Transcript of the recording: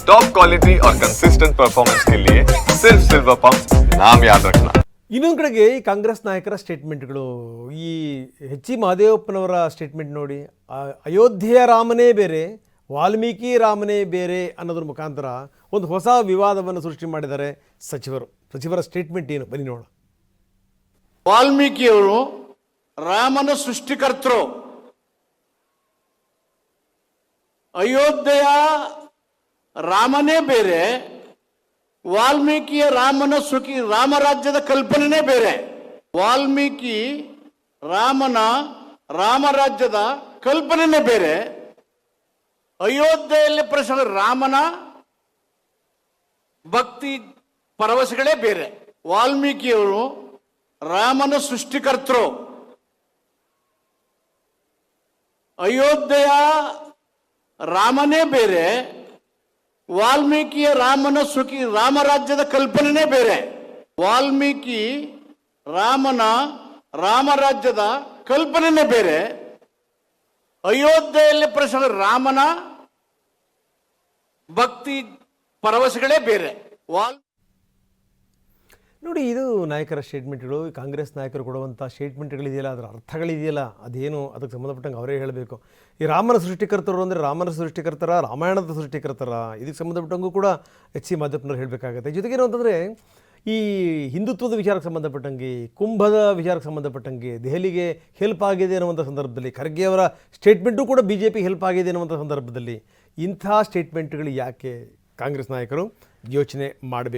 Top quality और consistent performance के लिए सिर्फ सिल्वर पंप नाम याद रखना. ಇನ್ನೊಂದು ಕಡೆಗೆ ಈ ಕಾಂಗ್ರೆಸ್ ನಾಯಕರ ಸ್ಟೇಟ್ಮೆಂಟ್ಗಳು, ಈ ಎಚ್ ಸಿ ಮಹದೇವಪ್ಪನವರ ಸ್ಟೇಟ್ಮೆಂಟ್ ನೋಡಿ, ಅಯೋಧ್ಯೆಯ ರಾಮನೇ ಬೇರೆ ವಾಲ್ಮೀಕಿ ರಾಮನೇ ಬೇರೆ ಅನ್ನೋದ್ರ ಮುಖಾಂತರ ಒಂದು ಹೊಸ ವಿವಾದವನ್ನು ಸೃಷ್ಟಿ ಮಾಡಿದ್ದಾರೆ ಸಚಿವರ ಸ್ಟೇಟ್ಮೆಂಟ್ ಏನು ಬನ್ನಿ ನೋಡ. ವಾಲ್ಮೀಕಿಯವರು ರಾಮನ ಸೃಷ್ಟಿಕರ್ತರು, ಅಯೋಧ್ಯೆಯ ರಾಮನೇ ಬೇರೆ ವಾಲ್ಮೀಕಿಯ ರಾಮರಾಜ್ಯದ ಕಲ್ಪನೆನೇ ಬೇರೆ. ವಾಲ್ಮೀಕಿ ರಾಮರಾಜ್ಯದ ಕಲ್ಪನೆನೇ ಬೇರೆ. ಅಯೋಧ್ಯೆಯಲ್ಲಿ ರಾಮನ ಭಕ್ತಿ ಪರವಶಗಳೇ ಬೇರೆ. ವಾಲ್ಮೀಕಿಯವರು ರಾಮನ ಸೃಷ್ಟಿಕರ್ತರು, ಅಯೋಧ್ಯೆಯ ರಾಮನೇ ಬೇರೆ ವಾಲ್ಮೀಕಿಯ ರಾಮರಾಜ್ಯದ ಕಲ್ಪನೆನೇ ಬೇರೆ. ವಾಲ್ಮೀಕಿ ರಾಮರಾಜ್ಯದ ಕಲ್ಪನೆನೇ ಬೇರೆ. ಅಯೋಧ್ಯೆಯಲ್ಲಿ ರಾಮನ ಭಕ್ತಿ ಪರವಶಗಳೇ ಬೇರೆ. ನೋಡಿ, ಇದು ನಾಯಕರ ಸ್ಟೇಟ್ಮೆಂಟ್ಗಳು. ಕಾಂಗ್ರೆಸ್ ನಾಯಕರು ಕೊಡುವಂಥ ಸ್ಟೇಟ್ಮೆಂಟ್ಗಳಿದೆಯಲ್ಲ, ಅದರ ಅರ್ಥಗಳಿದೆಯಲ್ಲ, ಅದೇನು ಅದಕ್ಕೆ ಸಂಬಂಧಪಟ್ಟಂಗೆ ಅವರೇ ಹೇಳಬೇಕು. ಈ ರಾಮನ ಸೃಷ್ಟಿಕರ್ತರು ಅಂದರೆ ರಾಮನ ಸೃಷ್ಟಿಕರ್ತರ, ರಾಮಾಯಣದ ಸೃಷ್ಟಿಕರ್ತರ, ಇದಕ್ಕೆ ಸಂಬಂಧಪಟ್ಟಂಗೂ ಕೂಡ ಎಚ್ ಸಿ ಮಹದೇವಪ್ಪನವ್ರು ಹೇಳಬೇಕಾಗತ್ತೆ. ಜೊತೆಗೇನು ಅಂತಂದರೆ, ಈ ಹಿಂದುತ್ವದ ವಿಚಾರಕ್ಕೆ ಸಂಬಂಧಪಟ್ಟಂಗೆ, ಕುಂಭದ ವಿಚಾರಕ್ಕೆ ಸಂಬಂಧಪಟ್ಟಂಗೆ ದೆಹಲಿಗೆ ಹೆಲ್ಪ್ ಆಗಿದೆ ಅನ್ನುವಂಥ ಸಂದರ್ಭದಲ್ಲಿ, ಖರ್ಗೆ ಅವರ ಸ್ಟೇಟ್ಮೆಂಟು ಕೂಡ ಬಿ ಜೆ ಪಿ ಹೆಲ್ಪ್ ಆಗಿದೆ ಅನ್ನುವಂಥ ಸಂದರ್ಭದಲ್ಲಿ ಇಂಥ ಸ್ಟೇಟ್ಮೆಂಟ್ಗಳು ಯಾಕೆ ಕಾಂಗ್ರೆಸ್ ನಾಯಕರು ಯೋಚನೆ ಮಾಡಬೇಕು.